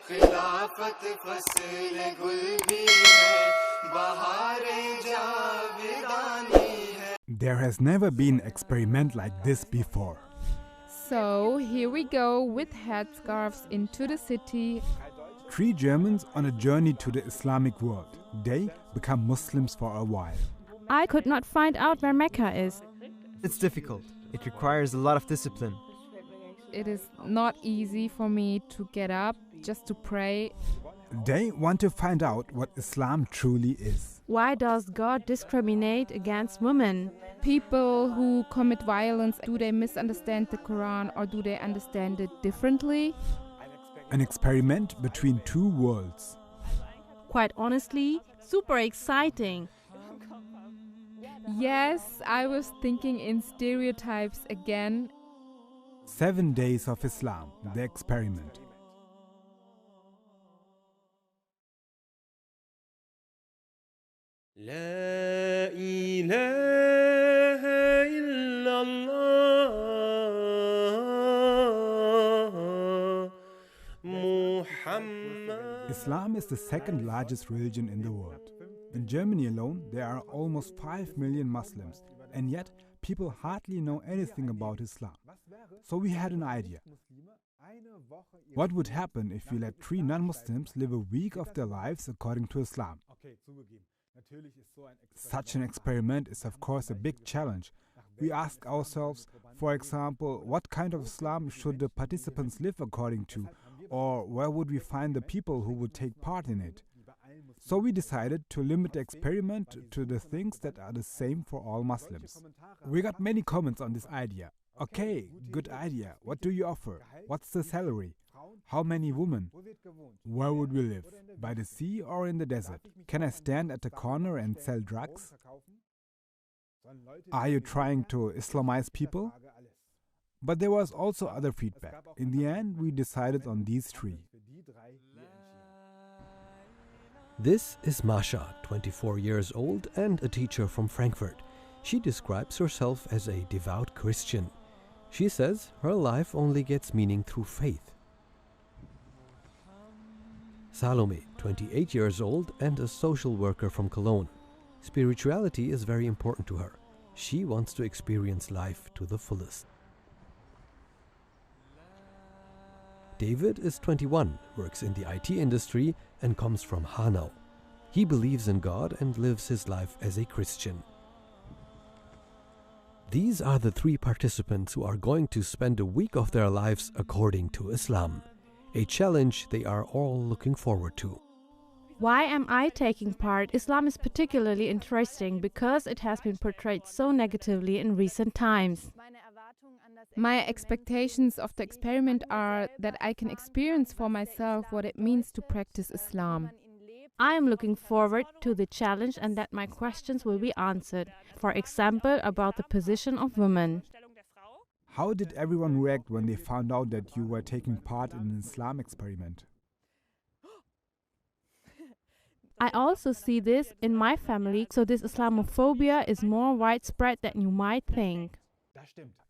खिलाफत फसल गुल भी है बहारे जावेदानी है. There has never been an experiment like this before. So here we go with headscarves into the city. 3 Germans on a journey to the Islamic world. They become Muslims for a while. I could not find out where Mecca is. It's difficult. It requires a lot of discipline. It is not easy for me to get up just to pray. They want to find out what Islam truly is. Why does God discriminate against women? People who commit violence, do they misunderstand the Quran or do they understand it differently? An experiment between 2 worlds. Quite honestly, super exciting. Yes, I was thinking in stereotypes again. 7 days of Islam, the experiment. لا إله إلا الله محمد. Islam is the second largest religion in the world. In Germany alone, there are almost 5 million Muslims, and yet people hardly know anything about Islam. So we had an idea. What would happen if we let 3 non-Muslims live a week of their lives according to Islam? Such an experiment is of course a big challenge. We ask ourselves, for example, what kind of Islam should the participants live according to, or where would we find the people who would take part in it? So we decided to limit the experiment to the things that are the same for all Muslims. We got many comments on this idea. Okay, good idea. What do you offer? What's the salary? How many women? Where would we live? By the sea or in the desert? Can I stand at the corner and sell drugs? Are you trying to Islamize people? But there was also other feedback. In the end, we decided on these 3. This is Masha, 24 years old and a teacher from Frankfurt. She describes herself as a devout Christian. She says her life only gets meaning through faith. Salome, 28 years old and a social worker from Cologne. Spirituality is very important to her. She wants to experience life to the fullest. David is 21, works in the IT industry and comes from Hanau. He believes in God and lives his life as a Christian. These are the 3 participants who are going to spend a week of their lives according to Islam, a challenge they are all looking forward to. Why am I taking part? Islam is particularly interesting because it has been portrayed so negatively in recent times. My expectations of the experiment are that I can experience for myself what it means to practice Islam. I am looking forward to the challenge and that my questions will be answered. For example, about the position of women. How did everyone react when they found out that you were taking part in an Islam experiment? I also see this in my family, so this Islamophobia is more widespread than you might think.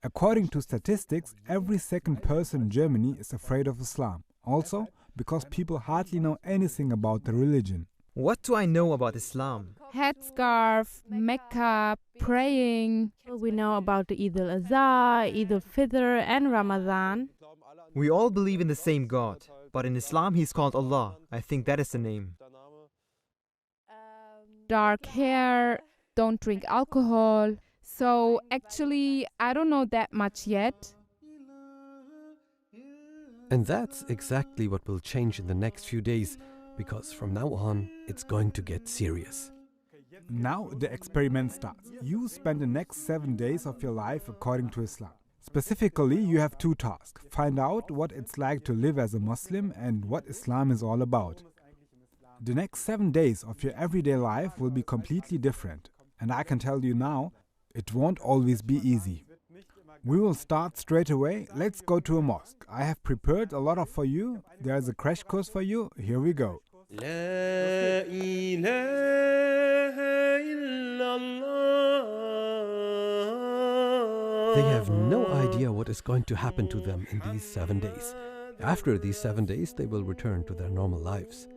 According to statistics, every second person in Germany is afraid of Islam. Also, because people hardly know anything about the religion. What do I know about Islam? Headscarf, Mecca, praying. We know about the Eid al-Adha, Eid al-Fitr and Ramadan. We all believe in the same God, but in Islam he's called Allah. I think that is the name. Dark hair, don't drink alcohol. So actually, I don't know that much yet. And that's exactly what will change in the next few days, because from now on, it's going to get serious. Now the experiment starts. You spend the next 7 days of your life according to Islam. Specifically, you have 2 tasks. Find out what it's like to live as a Muslim and what Islam is all about. The next 7 days of your everyday life will be completely different. And I can tell you now, it won't always be easy. We will start straight away. Let's go to a mosque. I have prepared a lot for you. There's a crash course for you. Here we go. لا إله إلا الله. They have no idea what is going to happen to them in these 7 days. After these 7 days, they will return to their normal lives.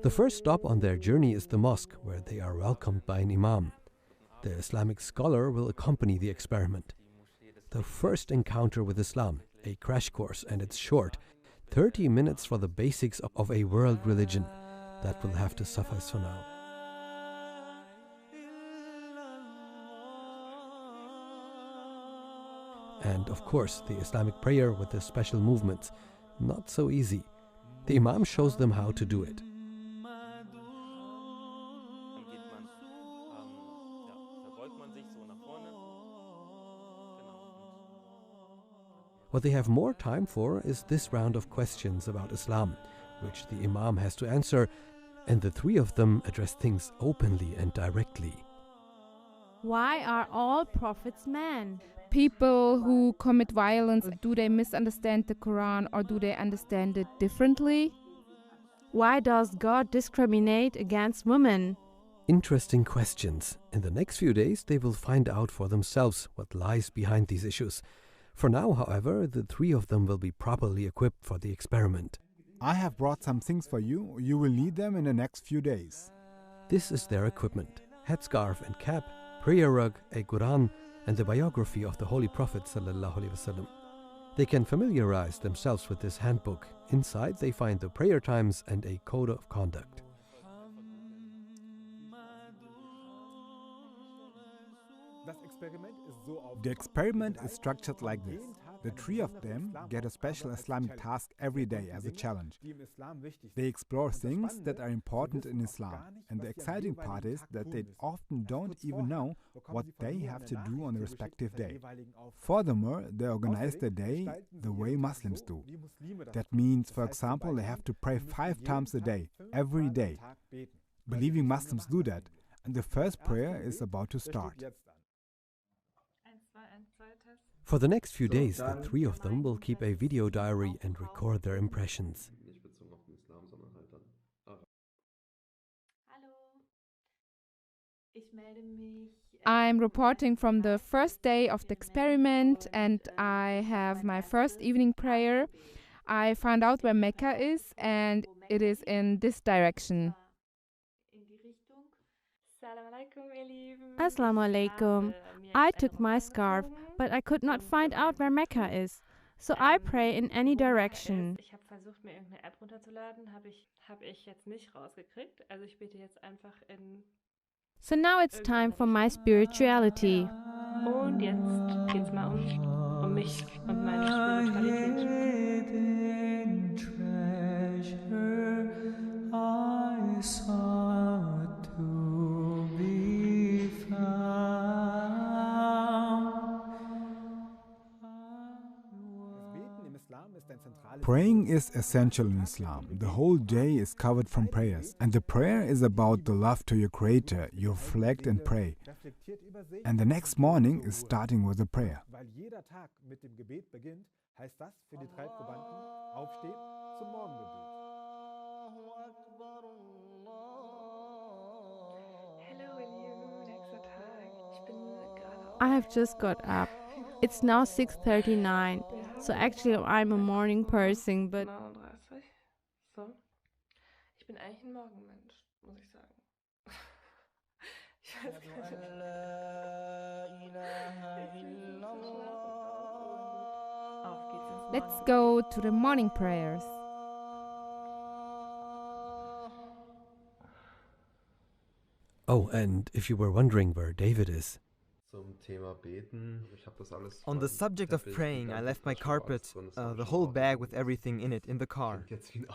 The first stop on their journey is the mosque, where they are welcomed by an imam. The Islamic scholar will accompany the experiment. The first encounter with Islam, a crash course, and it's short, 30 minutes for the basics of a world religion. That will have to suffice for now. And of course, the Islamic prayer with the special movements. Not so easy. The Imam shows them how to do it. What they have more time for is this round of questions about Islam, which the Imam has to answer, and the three of them address things openly and directly. Why are all prophets men? People who commit violence, do they misunderstand the Quran or do they understand it differently? Why does God discriminate against women? Interesting questions. In the next few days, they will find out for themselves what lies behind these issues. For now, however, the three of them will be properly equipped for the experiment. I have brought some things for you. You will need them in the next few days. This is their equipment: headscarf and cap, prayer rug, a Quran, and the biography of the Holy Prophet ﷺ. They can familiarize themselves with this handbook. Inside they find the prayer times and a code of conduct. The experiment is structured like this. The three of them get a special Islamic task every day as a challenge. They explore things that are important in Islam, and the exciting part is that they often don't even know what they have to do on the respective day. Furthermore, they organize their day the way Muslims do. That means, for example, they have to pray 5 times a day, every day. Believing Muslims do that, and the first prayer is about to start. For the next few days, the three of them will keep a video diary and record their impressions. I'm reporting from the first day of the experiment and I have my first evening prayer. I found out where Mecca is and it is in this direction. Assalamu alaikum. I took my scarf, but I could not find out where Mecca is. So I pray in any direction. Ich habe versucht, mir irgendeine App runterzuladen, habe ich jetzt nicht rausgekriegt. Also ich bete jetzt einfach in... So now it's time for my spirituality. Und jetzt geht's mal um mich und meine Spiritualität. Praying is essential in Islam. The whole day is covered from prayers. And the prayer is about the love to your Creator. You reflect and pray. And the next morning is starting with a prayer. I have just got up. It's now 6:39, so actually I'm a morning person, but... 39. So. Ich bin eigentlich ein Morgenmensch, muss ich sagen. Ich weiß gar nicht. Auf geht's. Let's go to the morning prayers. Oh, and if you were wondering where David is, On the subject of praying, I left my carpet, the whole bag with everything in it, in the car.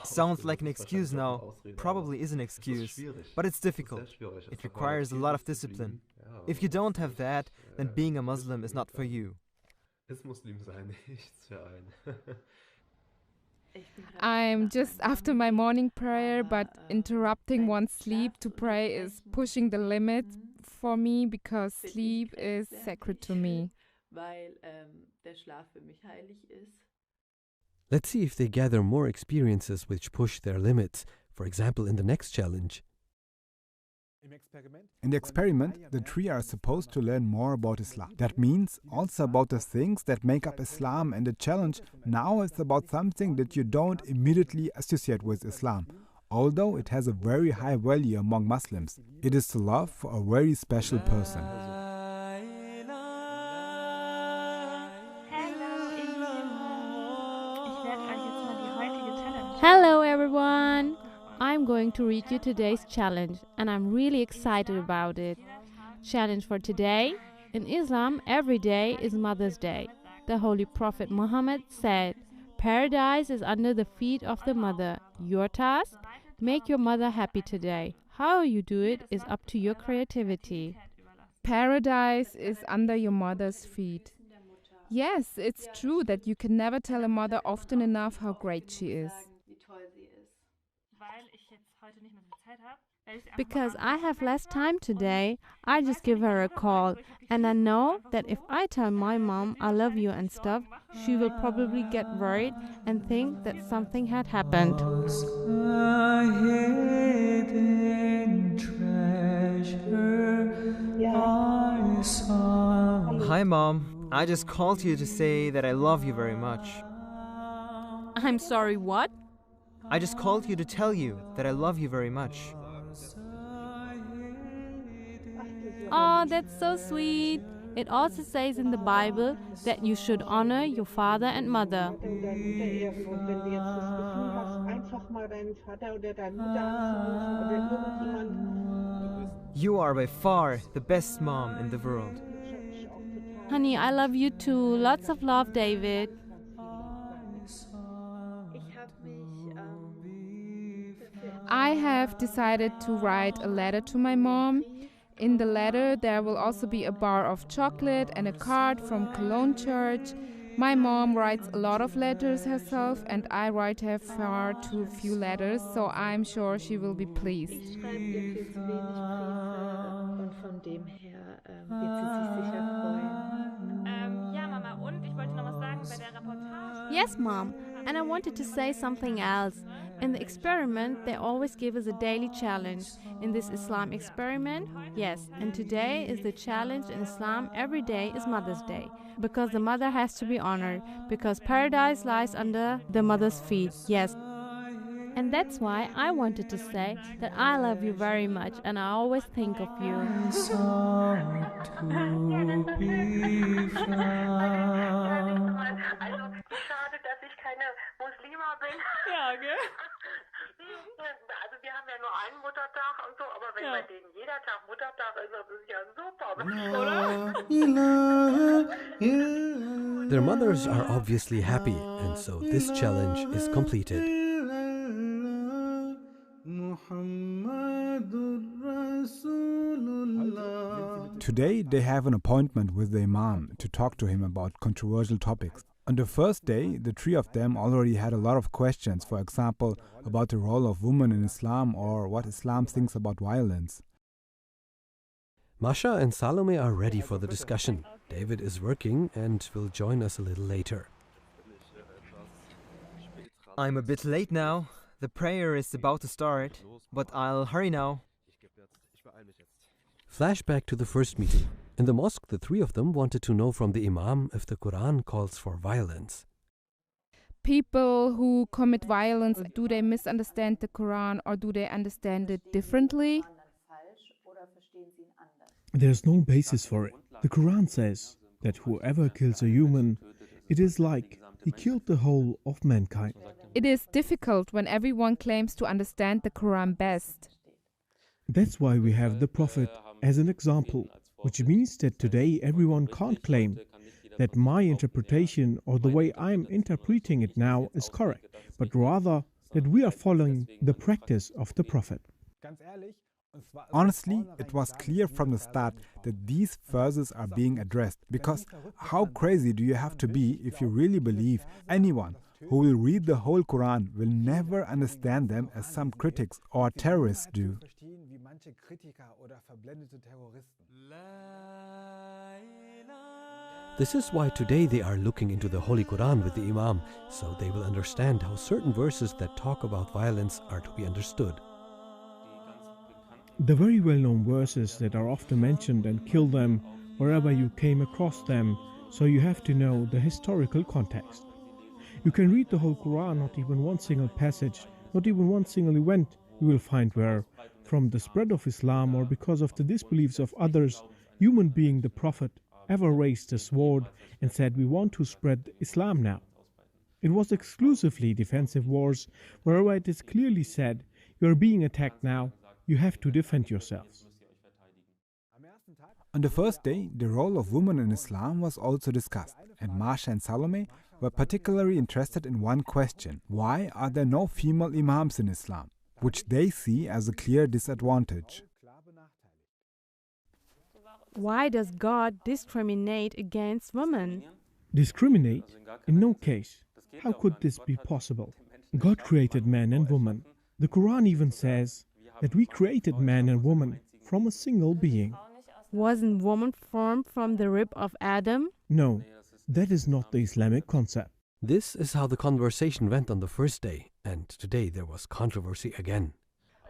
Sounds like an excuse now, probably is an excuse, but it's difficult. It requires a lot of discipline. If you don't have that, then being a Muslim is not for you. I'm just after my morning prayer, but interrupting one's sleep to pray is pushing the limit for me because sleep is sacred to me. let's see if they gather more experiences which push their limits, for example in the next challenge. In the experiment, the three are supposed to learn more about Islam. That means also about the things that make up Islam, and the challenge now is about something that you don't immediately associate with Islam, although it has a very high value among Muslims. It is the love for a very special person. Hello everyone! I'm going to read you today's challenge and I'm really excited about it. Challenge for today: in Islam, every day is Mother's Day. The Holy Prophet Muhammad said, "Paradise is under the feet of the mother." Your task? Make your mother happy today. How you do it is up to your creativity. Paradise is under your mother's feet. Yes, it's true that you can never tell a mother often enough how great she is. Because I have less time today, I just give her a call. And I know that if I tell my mom I love you and stuff, she will probably get worried and think that something had happened. Hi, Mom. I just called you to say that I love you very much. I'm sorry, what? I just called you to tell you that I love you very much. Oh, that's so sweet. It also says in the Bible that you should honor your father and mother. You are by far the best mom in the world. Honey, I love you too. Lots of love, David. I have decided to write a letter to my mom. In the letter, there will also be a bar of chocolate and a card from Cologne Church. My mom writes a lot of letters herself, and I write her far too few letters, so I'm sure she will be pleased. Yes, Mom. And I wanted to say something else. In the experiment, they always give us a daily challenge. In this Islam experiment, yes, and today is the challenge in Islam. Every day is Mother's Day, because the mother has to be honored, because paradise lies under the mother's feet, yes. And that's why I wanted to say that I love you very much and I always think of you. Schade, dass ich keine Muslima bin. Ja, gell? Also wir haben ja nur einen Muttertag und so, aber wenn bei denen jeder Tag Muttertag ist, das ist ja super. Their mothers are obviously happy, and so this challenge is completed. Today they have an appointment with the Imam to talk to him about controversial topics. On the first day, the three of them already had a lot of questions, for example, about the role of women in Islam or what Islam thinks about violence. Masha and Salome are ready for the discussion. David is working and will join us a little later. I'm a bit late now. The prayer is about to start, but I'll hurry now. Flashback to the first meeting. In the mosque, the three of them wanted to know from the Imam if the Quran calls for violence. People who commit violence, do they misunderstand the Quran or do they understand it differently? There's no basis for it. The Quran says that whoever kills a human, it is like he killed the whole of mankind. It is difficult when everyone claims to understand the Quran best. That's why we have the Prophet as an example, which means that today everyone can't claim that my interpretation or the way I'm interpreting it now is correct, but rather that we are following the practice of the Prophet. Honestly, it was clear from the start that these verses are being addressed, because how crazy do you have to be if you really believe anyone who will read the whole Quran will never understand them as some critics or terrorists do? This is why today they are looking into the Holy Quran with the Imam, so they will understand how certain verses that talk about violence are to be understood. The very well known verses that are often mentioned, and kill them wherever you came across them, so you have to know the historical context. You can read the whole Quran, not even one single passage, not even one single event you will find where, from the spread of Islam or because of the disbeliefs of others, human being the Prophet ever raised a sword and said, "We want to spread Islam now." It was exclusively defensive wars, wherever it is clearly said, "You are being attacked now, you have to defend yourselves." On the first day, the role of women in Islam was also discussed, and Marsha and Salome were particularly interested in one question: why are there no female imams in Islam, which they see as a clear disadvantage? Why does God discriminate against women? Discriminate? In no case. How could this be possible? God created man and woman. The Quran even says that we created man and woman from a single being. Wasn't woman formed from the rib of Adam? No, that is not the Islamic concept. This is how the conversation went on the first day, and today there was controversy again.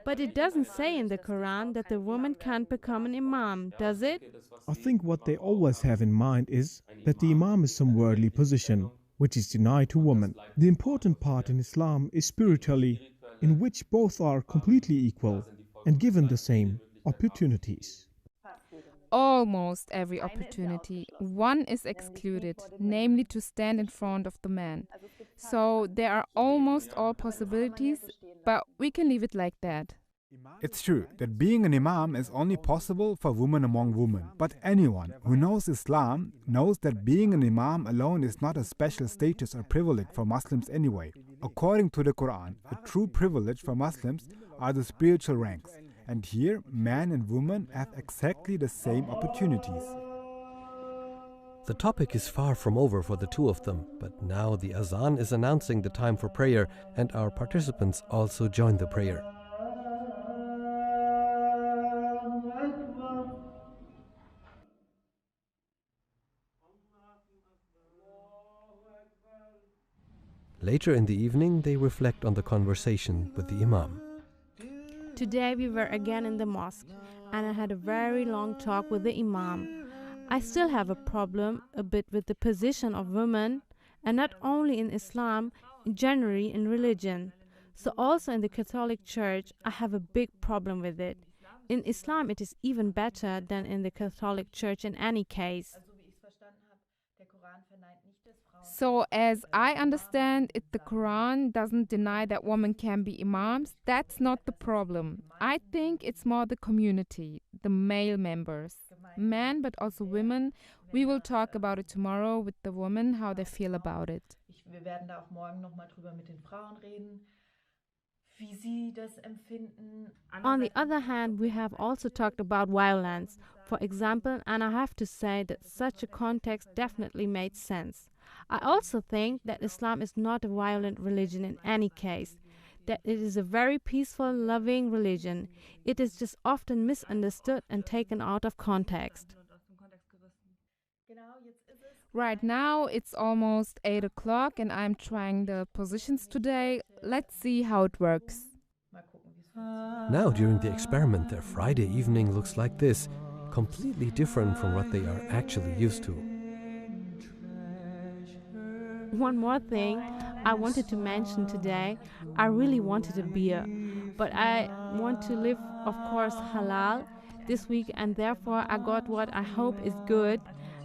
But it doesn't say in the Quran that the woman can't become an imam, does it? I think what they always have in mind is that the imam is some worldly position, which is denied to women. The important part in Islam is spiritually, in which both are completely equal and given the same opportunities. Almost every opportunity. One is excluded, namely to stand in front of the man. So there are almost all possibilities, but we can leave it like that. It's true that being an imam is only possible for women among women, but anyone who knows Islam knows that being an imam alone is not a special status or privilege for Muslims anyway. According to the Quran, a true privilege for Muslims are the spiritual ranks, and here man and woman have exactly the same opportunities. The topic is far from over for the two of them, but now the azan is announcing the time for prayer, and our participants also join the prayer. Later in the evening, they reflect on the conversation with the imam. Today we were again in the mosque, and I had a very long talk with the imam. I still have a problem a bit with the position of women, and not only in Islam, generally in religion. So also in the Catholic Church, I have a big problem with it. In Islam, it is even better than in the Catholic Church in any case. So as I understand it, the Quran doesn't deny that women can be imams. That's not the problem. I think it's more the community, the male members. Men, but also women. We will talk about it tomorrow with the women, how they feel about it. Wir werden da auch morgen noch mal drüber mit den Frauen reden, wie sie das empfinden. On the other hand, we have also talked about violence, for example, and I have to say that such a context definitely made sense. I also think that Islam is not a violent religion in any case, that it is a very peaceful, loving religion. It is just often misunderstood and taken out of context. Right now it's almost 8 o'clock and I'm trying the positions today. Let's see how it works. Now, during the experiment, their Friday evening looks like this, completely different from what they are actually used to. One more thing I wanted to mention today. I really wanted a beer, but I want to live, of course, halal this week, and therefore I got what I hope is good,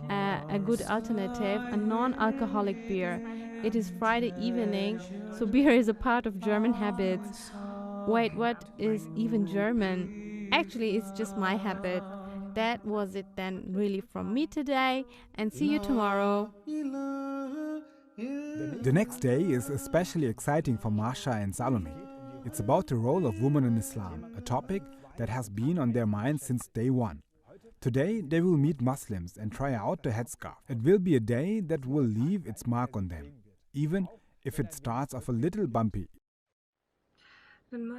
a good alternative, a non-alcoholic beer. It is Friday evening, so beer is a part of German habits. Wait, what is even German? Actually, it's just my habit. That was it then really from me today, and see you tomorrow. The next day is especially exciting for Marsha and Salome. It's about the role of women in Islam, a topic that has been on their minds since day one. Today they will meet Muslims and try out the headscarf. It will be a day that will leave its mark on them, even if it starts off a little bumpy.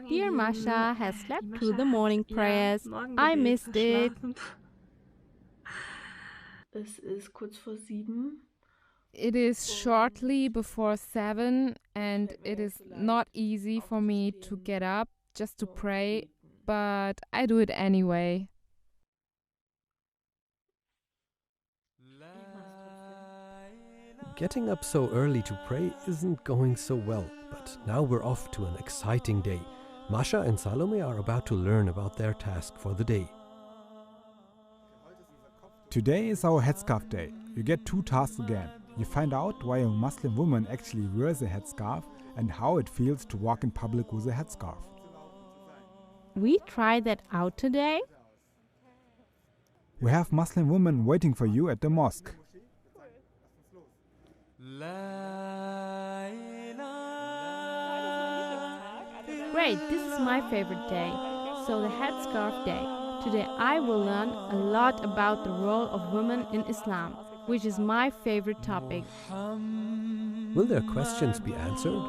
Dear Masha has slept through the morning prayers. I missed it. Es ist kurz vor 7. It is shortly before 7 and it is not easy for me to get up just to pray. but I do it anyway. Getting up so early to pray isn't going so well, but now we're off to an exciting day. Masha and Salome are about to learn about their task for the day. Today is our headscarf day. You get 2 tasks again. You find out why a Muslim woman actually wears a headscarf and how it feels to walk in public with a headscarf. We try that out today. We have Muslim women waiting for you at the mosque. Great, this is my favorite day, so the headscarf day. Today I will learn a lot about the role of women in Islam, which is my favorite topic. Will their questions be answered?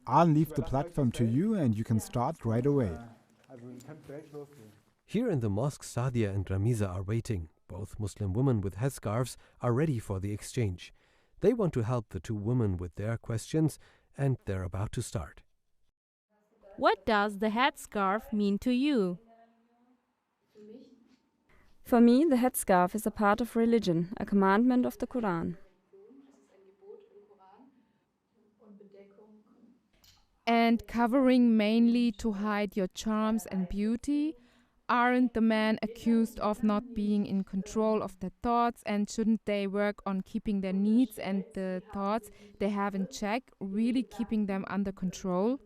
I'll leave the platform to you and you can start right away. Here in the mosque, Sadia and Ramiza are waiting. Both Muslim women with headscarves are ready for the exchange. They want to help the 2 women with their questions, and they're about to start. What does the headscarf mean to you? For me, the headscarf is a part of religion, a commandment of the Quran. And covering mainly to hide your charms and beauty? Aren't the men accused of not being in control of their thoughts, and shouldn't they work on keeping their needs and the thoughts they have in check, really keeping them under control?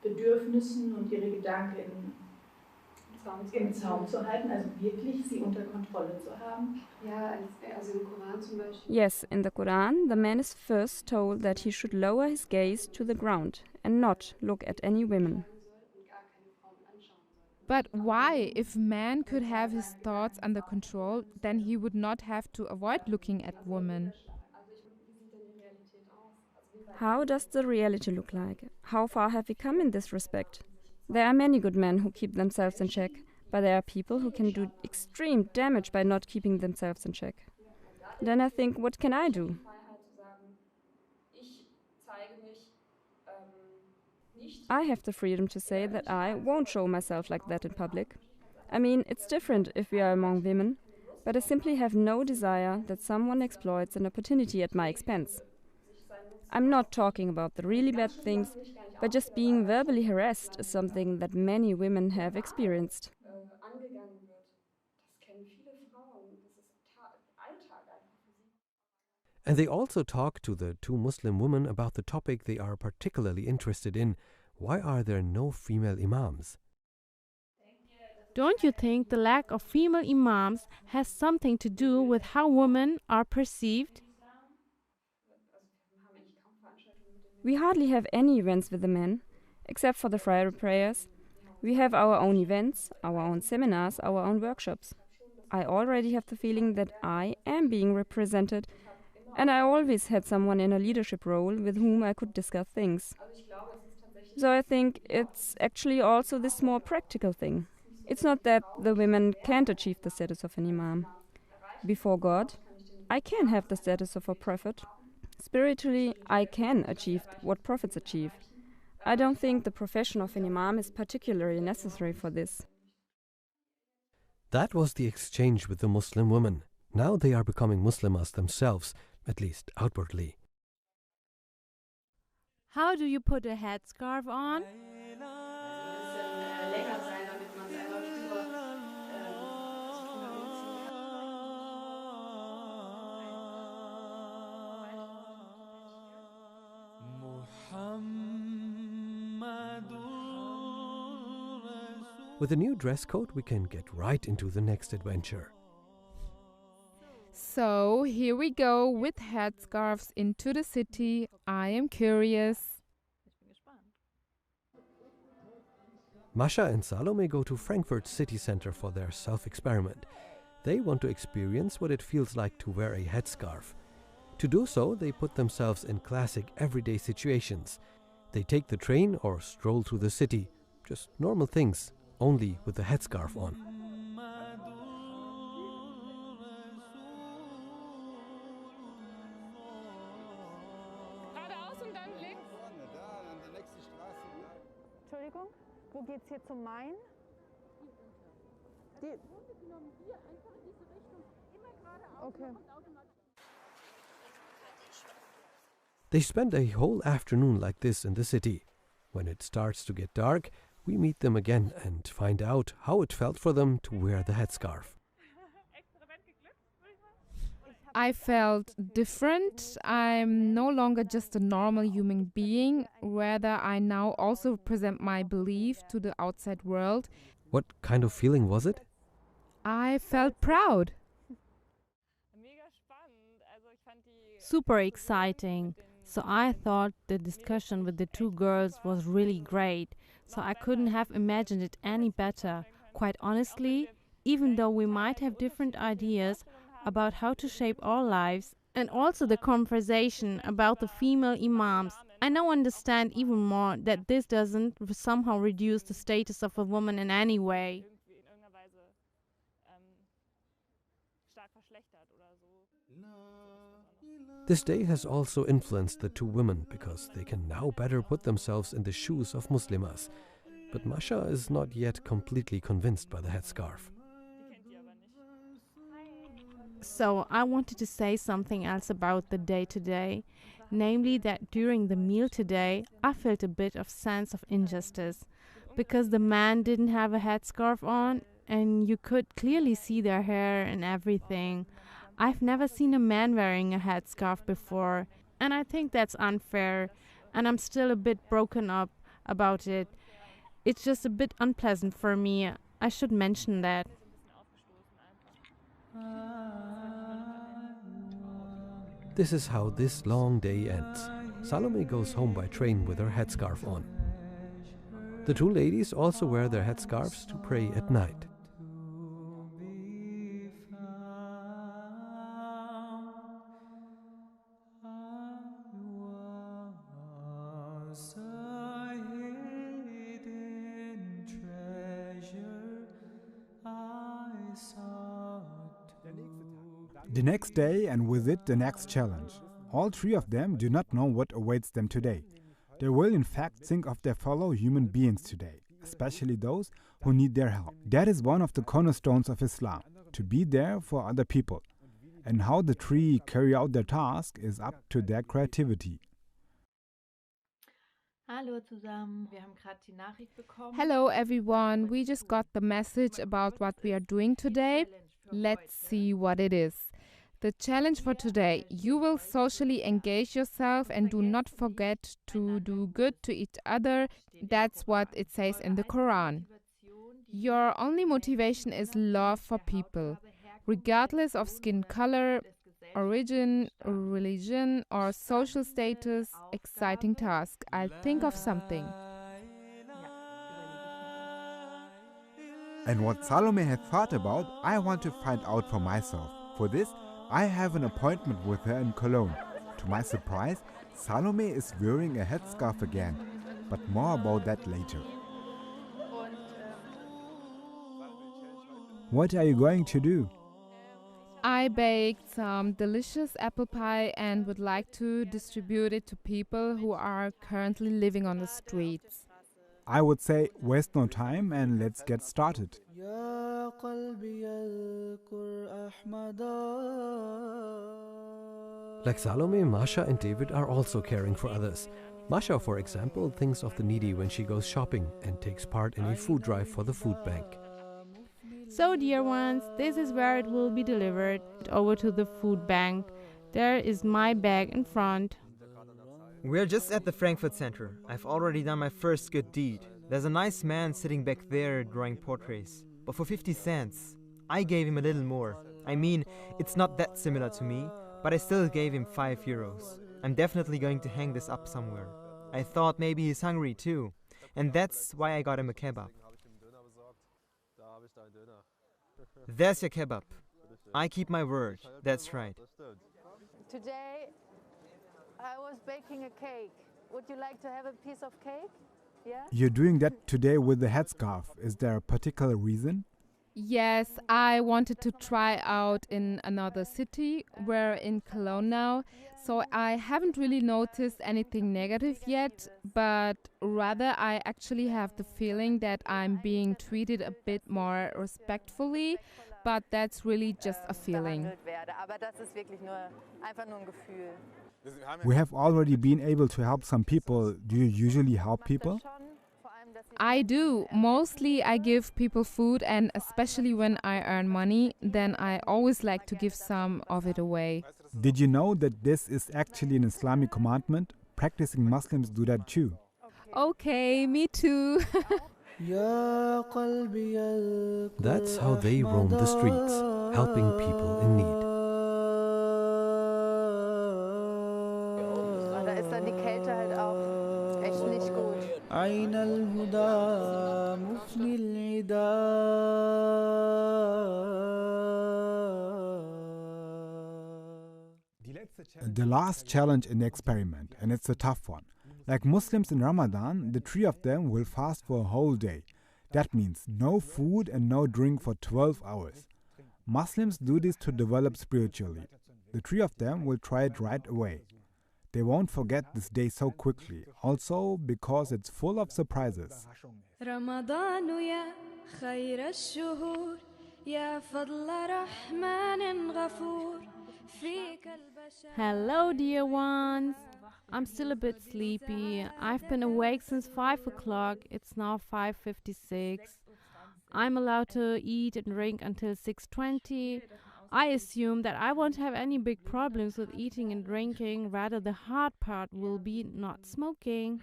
Bedürfnissen und ihre Gedanken im Zaum zu halten, also wirklich sie unter Kontrolle zu haben. Ja, also im Koran zum Beispiel. Yes, in the Quran, the man is first told that he should lower his gaze to the ground and not look at any women. But why? If man could have his thoughts under control, then he would not have to avoid looking at women. How does the reality look like? How far have we come in this respect? There are many good men who keep themselves in check, but there are people who can do extreme damage by not keeping themselves in check. Then I think, what can I do? I have the freedom to say that I won't show myself like that in public. I mean, it's different if we are among women, but I simply have no desire that someone exploits an opportunity at my expense. I'm not talking about the really bad things, but just being verbally harassed is something that many women have experienced. And they also talk to the 2 Muslim women about the topic they are particularly interested in. Why are there no female imams? Don't you think the lack of female imams has something to do with how women are perceived? We hardly have any events with the men, except for the Friday prayers. We have our own events, our own seminars, our own workshops. I already have the feeling that I am being represented, and I always had someone in a leadership role with whom I could discuss things. So I think it's actually also this more practical thing. It's not that the women can't achieve the status of an imam. Before God, I can have the status of a prophet. Spiritually, I can achieve what prophets achieve. I don't think the profession of an imam is particularly necessary for this. That was the exchange with the Muslim women. Now they are becoming Muslimas themselves, at least outwardly. How do you put a headscarf on? With a new dress code, we can get right into the next adventure. So here we go with headscarves into the city. I am curious. Masha and Salome go to Frankfurt city center for their self-experiment. They want to experience what it feels like to wear a headscarf. To do so, they put themselves in classic everyday situations. They take the train or stroll through the city. Just normal things, only with the headscarf on. Wo geht's hier zum Main? Okay. They spend a whole afternoon like this in the city. When it starts to get dark, we meet them again and find out how it felt for them to wear the headscarf. I felt different. I'm no longer just a normal human being. Rather, I now also present my belief to the outside world. What kind of feeling was it? I felt proud. Super exciting. So I thought the discussion with the two girls was really great. So I couldn't have imagined it any better. Quite honestly, even though we might have different ideas about how to shape our lives, and also the conversation about the female imams, I now understand even more that this doesn't somehow reduce the status of a woman in any way. This day has also influenced the two women because they can now better put themselves in the shoes of Muslimas. But Masha is not yet completely convinced by the headscarf. So I wanted to say something else about the day today, namely that during the meal today I felt a bit of sense of injustice because the man didn't have a headscarf on and you could clearly see their hair and everything. I've never seen a man wearing a headscarf before, and I think that's unfair, and I'm still a bit broken up about it. It's just a bit unpleasant for me. I should mention that. This is how this long day ends. Salome goes home by train with her headscarf on. The two ladies also wear their headscarves to pray at night. The next day, and with it the next challenge. All three of them do not know what awaits them today. They will in fact think of their fellow human beings today, especially those who need their help. That is one of the cornerstones of Islam, to be there for other people. And how the three carry out their task is up to their creativity. Hello everyone, we just got the message about what we are doing today. Let's see what it is. The challenge for today: you will socially engage yourself and do not forget to do good to each other. That's what it says in the Quran. Your only motivation is love for people, regardless of skin color, origin, religion, or social status. Exciting task. I'll think of something. And what Salome had thought about, I want to find out for myself. For this, I have an appointment with her in Cologne. To my surprise, Salome is wearing a headscarf again, but more about that later. What are you going to do? I baked some delicious apple pie and would like to distribute it to people who are currently living on the streets. I would say waste no time and let's get started. Like Salome, Masha and David are also caring for others. Masha, for example, thinks of the needy when she goes shopping and takes part in a food drive for the food bank. So, dear ones, this is where it will be delivered over to the food bank. There is my bag in front. We're just at the Frankfurt Center. I've already done my first good deed. There's a nice man sitting back there drawing portraits. But for 50 cents, I gave him a little more. I mean, it's not that similar to me, but I still gave him 5 euros. I'm definitely going to hang this up somewhere. I thought maybe he's hungry too. And that's why I got him a kebab. There's your kebab. I keep my word. That's right. Today I was baking a cake. Would you like to have a piece of cake? Yeah? You're doing that today with the headscarf. Is there a particular reason? Yes, I wanted to try out in another city. We're in Cologne now, so I haven't really noticed anything negative yet, but rather I actually have the feeling that I'm being treated a bit more respectfully, but that's really just a feeling. behandelt werde. Aber das ist wirklich nur einfach nur ein Gefühl. We have already been able to help some people. Do you usually help people? I do. Mostly I give people food, and especially when I earn money, then I always like to give some of it away. Did you know that this is actually an Islamic commandment? Practicing Muslims do that too. Okay, me too. That's how they roam the streets, helping people in need. Da ist dann die Kälte halt auch echt nicht gut. أين الهدى مفني The last challenge in the experiment, and it's a tough one. Like Muslims in Ramadan, the three of them will fast for a whole day. That means no food and no drink for 12 hours. Muslims do this to develop spiritually. The three of them will try it right away. They won't forget this day so quickly, also because it's full of surprises. رمضان يا خير الشهور يا فضل رحمن غفور فيك البشر. Hello, dear ones. I'm still a bit sleepy. I've been awake since 5 o'clock. It's now 5:56. I'm allowed to eat and drink until 6:20. I assume that I won't have any big problems with eating and drinking. Rather, the hard part will be not smoking.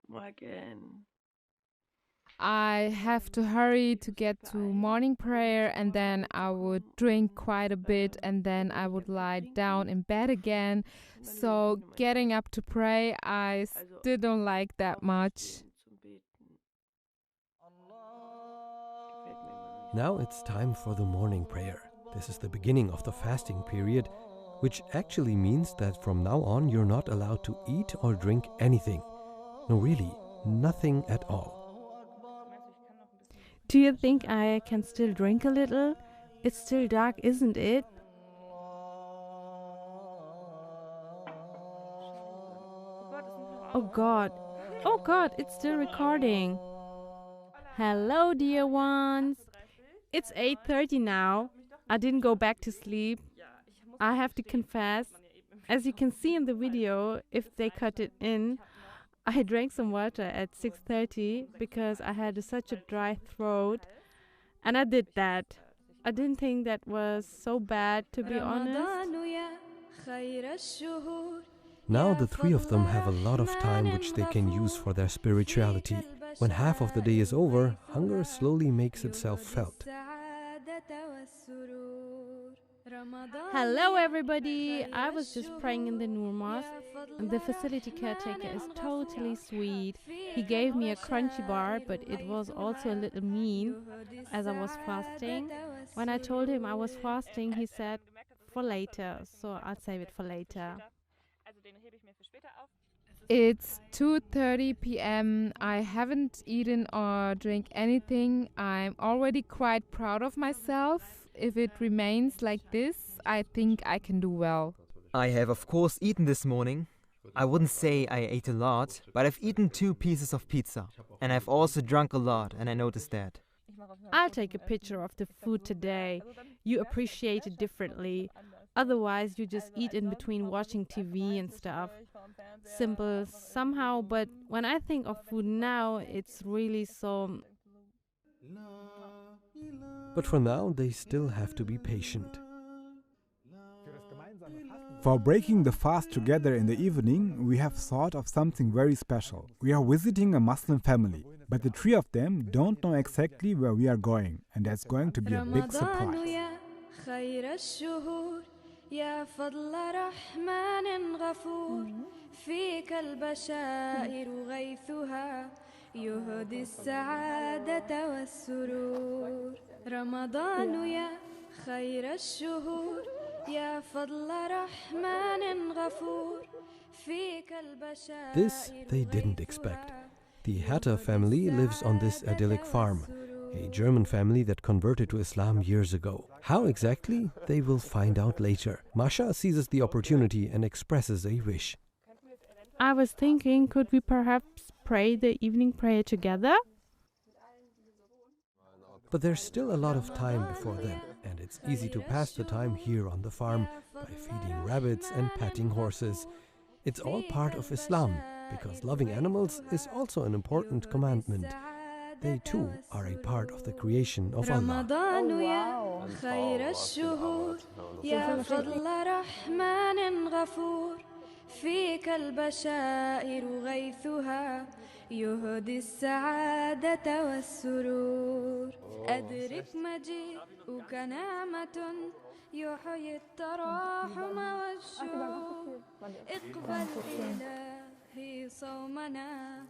Morgen. I have to hurry to get to morning prayer, and then I would drink quite a bit, and then I would lie down in bed again. So getting up to pray, I still don't like that much. Now it's time for the morning prayer. This is the beginning of the fasting period, which actually means that from now on you're not allowed to eat or drink anything. No, really, nothing at all. Do you think I can still drink a little? It's still dark, isn't it? Oh God. Oh God, it's still recording. Hello, dear ones. It's 8:30 now. I didn't go back to sleep. I have to confess. As you can see in the video, if they cut it in, I drank some water at 6:30 because I had such a dry throat. And I did that. I didn't think that was so bad, to be honest. Now the three of them have a lot of time which they can use for their spirituality. When half of the day is over, hunger slowly makes itself felt. Hello everybody! I was just praying in the Noor Mosque, and the facility caretaker is totally sweet. He gave me a crunchy bar, but it was also a little mean, as I was fasting. When I told him I was fasting, he said, for later, so I'll save it for later. It's 2:30 p.m. I haven't eaten or drank anything. I'm already quite proud of myself. If it remains like this, I think I can do well. I have, of course, eaten this morning. I wouldn't say I ate a lot, but I've eaten 2 pieces of pizza. And I've also drunk a lot, and I noticed that. I'll take a picture of the food today. You appreciate it differently. Otherwise, you just eat in between watching TV and stuff. Simple somehow, but when I think of food now, it's really so... But for now, they still have to be patient. For breaking the fast together in the evening, we have thought of something very special. We are visiting a Muslim family, but the three of them don't know exactly where we are going, and that's going to be a big surprise. يا فضل رحمن غفور فيك البشائر غيثها يهدي السعادة والسرور رمضان يا خير الشهور يا فضل رحمن غفور فيك البشائر This they didn't expect. The Hatter family lives on this idyllic farm, a German family that converted to Islam years ago. How exactly? They will find out later. Masha seizes the opportunity and expresses a wish. I was thinking, could we perhaps pray the evening prayer together? But there's still a lot of time before then, and it's easy to pass the time here on the farm by feeding rabbits and patting horses. It's all part of Islam, because loving animals is also an important commandment. They too are a part of the creation of Allah. فيك البشائر غيثها يهدي السعادة والسرور أدرك مجيئك نعمة يحيي التراحم والشوق اقبل إلهي صومنا.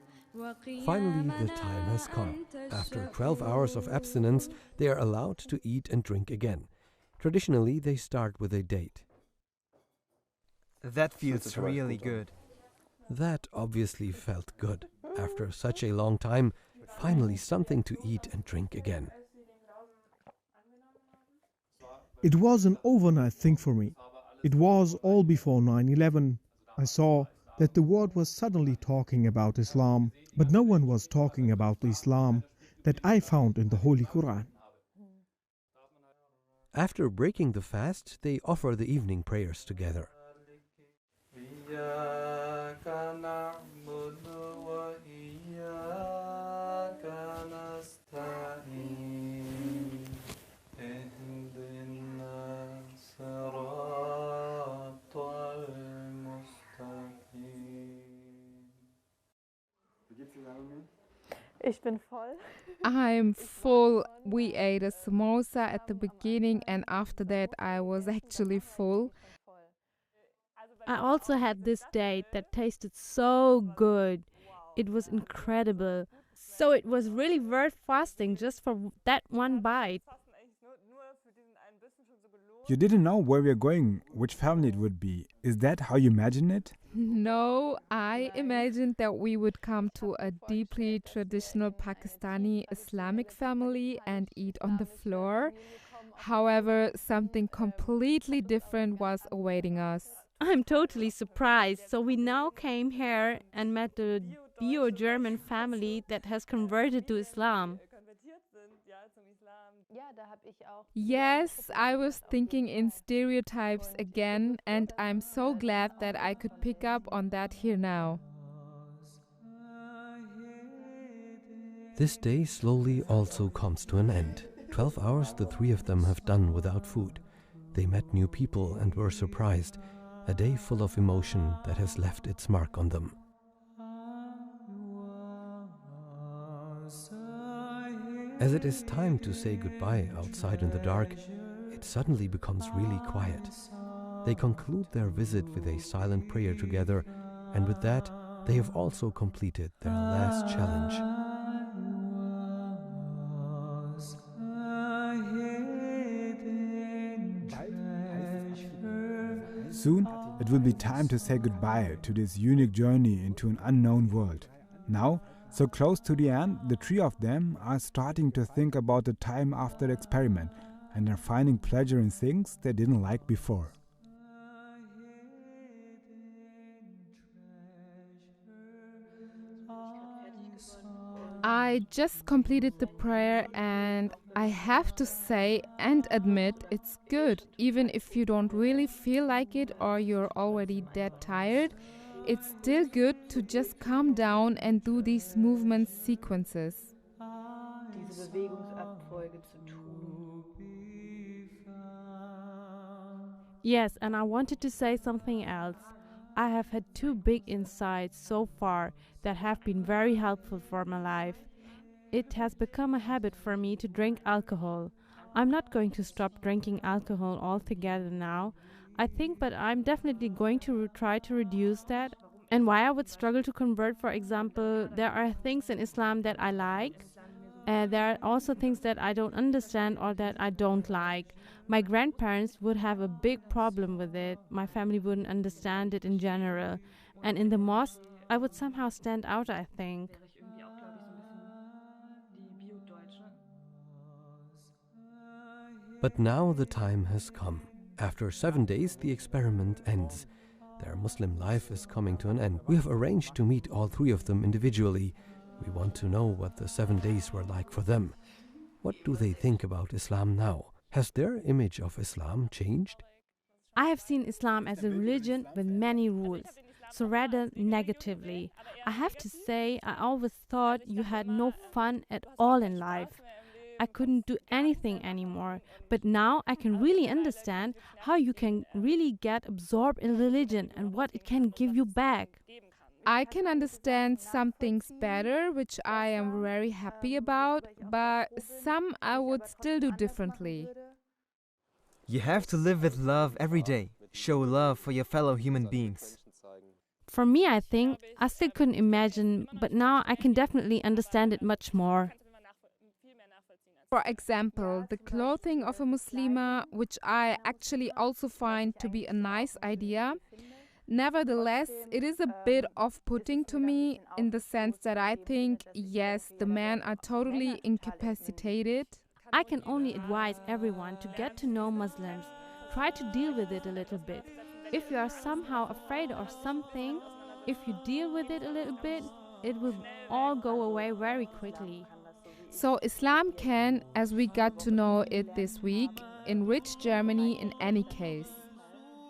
Finally, the time has come. After 12 hours of abstinence, they are allowed to eat and drink again. Traditionally, they start with a date. That feels really good. That obviously felt good. After such a long time, finally something to eat and drink again. It was an overnight thing for me. It was all before 9/11. I saw that the world was suddenly talking about Islam, but no one was talking about the Islam that I found in the Holy Quran. After breaking the fast, they offer the evening prayers together. Ich bin voll. I'm full. We ate a samosa at the beginning, and after that I was actually full. I also had this date that tasted so good. It was incredible. So it was really worth fasting just for that one bite. You didn't know where we are going, which family it would be. Is that how you imagine it? No, I imagined that we would come to a deeply traditional Pakistani Islamic family and eat on the floor. However, something completely different was awaiting us. I'm totally surprised. So we now came here and met the Bio-German family that has converted to Islam. Yes, I was thinking in stereotypes again, and I'm so glad that I could pick up on that here now. This day slowly also comes to an end. 12 hours the three of them have done without food. They met new people and were surprised. A day full of emotion that has left its mark on them. As it is time to say goodbye outside in the dark, it suddenly becomes really quiet. They conclude their visit with a silent prayer together, and with that, they have also completed their last challenge. Soon, it will be time to say goodbye to this unique journey into an unknown world. Now, so close to the end, the three of them are starting to think about the time after the experiment and are finding pleasure in things they didn't like before. I just completed the prayer, and I have to say and admit it's good. Even if you don't really feel like it or you're already dead tired, it's still good to just calm down and do these movement sequences. Diese Bewegungsabfolge zu tun. Yes, and I wanted to say something else. I have had two big insights so far that have been very helpful for my life. It has become a habit for me to drink alcohol. I'm not going to stop drinking alcohol altogether now, I think, but I'm definitely going to try to reduce that. And why I would struggle to convert, for example, there are things in Islam that I like. There are also things that I don't understand or that I don't like. My grandparents would have a big problem with it. My family wouldn't understand it in general. And in the mosque, I would somehow stand out, I think. But now the time has come. After 7 days, the experiment ends. Their Muslim life is coming to an end. We have arranged to meet all 3 of them individually. We want to know what the 7 days were like for them. What do they think about Islam now? Has their image of Islam changed? I have seen Islam as a religion with many rules, so rather negatively. I have to say, I always thought you had no fun at all in life. I couldn't do anything anymore, but now I can really understand how you can really get absorbed in religion and what it can give you back. I can understand some things better, which I am very happy about, but some I would still do differently. You have to live with love every day. Show love for your fellow human beings. For me, I think I still couldn't imagine, but now I can definitely understand it much more. For example, the clothing of a Muslima, which I actually also find to be a nice idea. Nevertheless, it is a bit off-putting to me in the sense that I think, yes, the men are totally incapacitated. I can only advise everyone to get to know Muslims. Try to deal with it a little bit. If you are somehow afraid or something, if you deal with it a little bit, it will all go away very quickly. So Islam can, as we got to know it this week, enrich Germany in any case.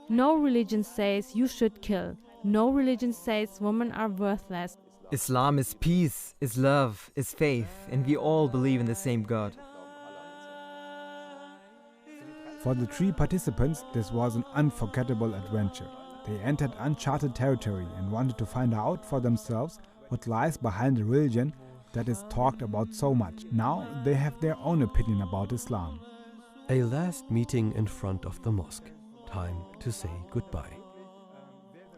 No religion says you should kill. No religion says women are worthless. Islam is peace, is love, is faith, and we all believe in the same God. For the 3 participants, this was an unforgettable adventure. They entered uncharted territory and wanted to find out for themselves what lies behind the religion that is talked about so much. Now they have their own opinion about Islam. A last meeting in front of the mosque. Time to say goodbye.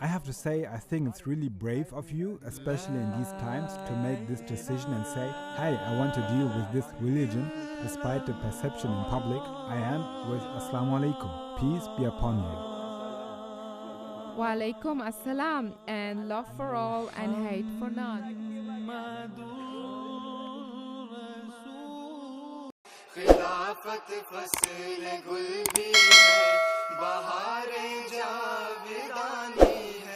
I have to say, I think it's really brave of you, especially in these times, to make this decision and say, hey, I want to deal with this religion, despite the perception in public I am with Assalamu alaikum. Peace be upon you. Wa alaikum assalam, and love for all and hate for none. खिलाफत फसल गुल भी है बहार